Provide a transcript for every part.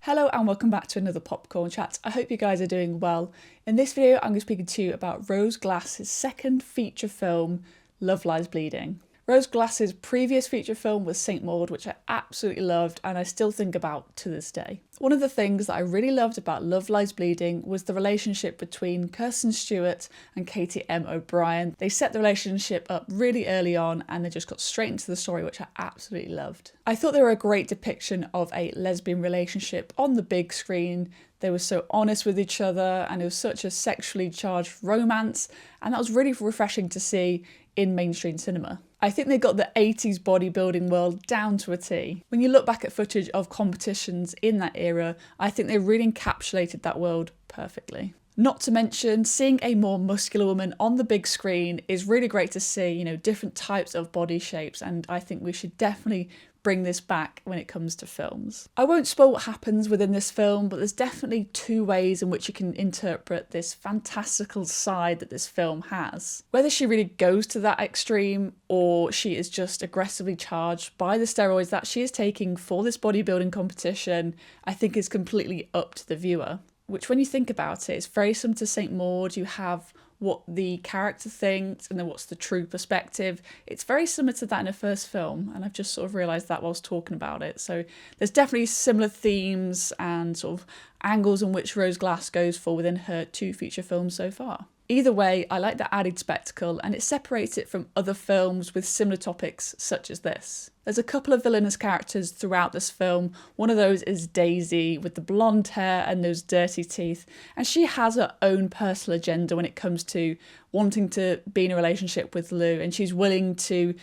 Hello and welcome back to another Popcorn Chat. I hope you guys are doing well. In this video, I'm going to be speaking to you about Rose Glass's second feature film, Love Lies Bleeding. Rose Glass's previous feature film was St. Maud, which I absolutely loved and I still think about to this day. One of the things that I really loved about Love Lies Bleeding was the relationship between Kirsten Stewart and Katie M. O'Brien. They set the relationship up really early on and they just got straight into the story, which I absolutely loved. I thought they were a great depiction of a lesbian relationship on the big screen. They were so honest with each other and it was such a sexually charged romance, and that was really refreshing to see in mainstream cinema. I think they got the 80s bodybuilding world down to a T. When you look back at footage of competitions in that era, I think they really encapsulated that world perfectly. Not to mention, seeing a more muscular woman on the big screen is really great to see, different types of body shapes, and I think we should definitely bring this back when it comes to films. I won't spoil what happens within this film, but there's definitely two ways in which you can interpret this fantastical side that this film has. Whether she really goes to that extreme or she is just aggressively charged by the steroids that she is taking for this bodybuilding competition, I think is completely up to the viewer. Which, when you think about it, is very similar to St. Maud. You have what the character thinks and then what's the true perspective. It's very similar to that in the first film, and I've just sort of realised that whilst talking about it. So there's definitely similar themes and sort of angles in which Rose Glass goes for within her two feature films so far. Either way, I like the added spectacle and it separates it from other films with similar topics such as this. There's a couple of villainous characters throughout this film. One of those is Daisy with the blonde hair and those dirty teeth, and she has her own personal agenda when it comes to wanting to be in a relationship with Lou, and she's willing to,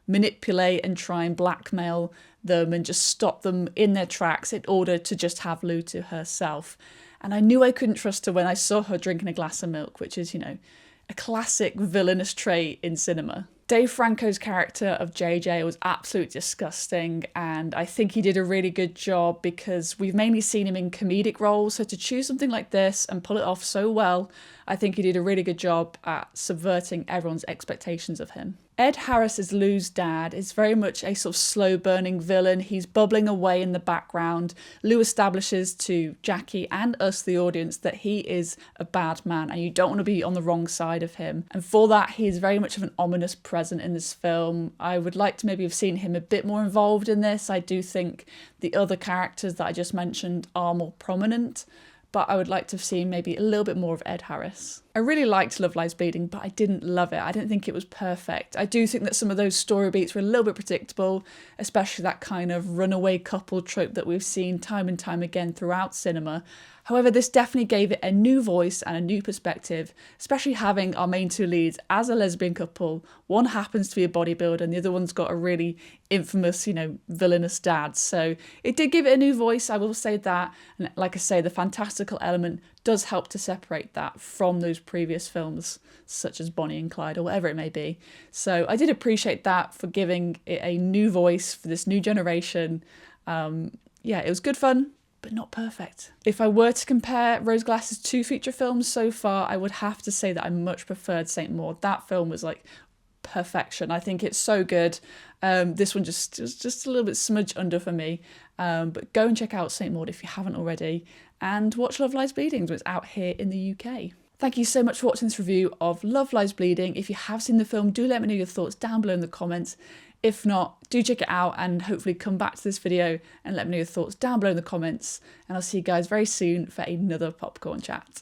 manipulate and try and blackmail them and just stop them in their tracks in order to just have Lou to herself. And I knew I couldn't trust her when I saw her drinking a glass of milk, which is, a classic villainous trait in cinema. Dave Franco's character of JJ was absolutely disgusting, and I think he did a really good job because we've mainly seen him in comedic roles, so to choose something like this and pull it off so well, I think he did a really good job at subverting everyone's expectations of him. Ed Harris as Lou's dad is very much a sort of slow-burning villain. He's bubbling away in the background. Lou establishes to Jackie and us, the audience, that he is a bad man and you don't want to be on the wrong side of him. And for that, he is very much of an ominous presence in this film. I would like to maybe have seen him a bit more involved in this. I do think the other characters that I just mentioned are more prominent, but I would like to have seen maybe a little bit more of Ed Harris. I really liked Love Lies Bleeding, but I didn't love it. I didn't think it was perfect. I do think that some of those story beats were a little bit predictable, especially that kind of runaway couple trope that we've seen time and time again throughout cinema. However, this definitely gave it a new voice and a new perspective, especially having our main two leads as a lesbian couple. One happens to be a bodybuilder and the other one's got a really infamous, villainous dad. So it did give it a new voice, I will say that. And like I say, the fantastical element does help to separate that from those previous films, such as Bonnie and Clyde or whatever it may be. So I did appreciate that for giving it a new voice for this new generation. It was good fun, but not perfect. If I were to compare Rose Glass's two feature films so far, I would have to say that I much preferred St. Maud. That film was like perfection. I think it's so good. This one just a little bit smudged under for me. But go and check out St. Maud if you haven't already, and watch Love Lies Bleeding, so it's out here in the UK. Thank you so much for watching this review of Love Lies Bleeding. If you have seen the film, do let me know your thoughts down below in the comments. If not, do check it out and hopefully come back to this video and let me know your thoughts down below in the comments. And I'll see you guys very soon for another Popcorn Chat.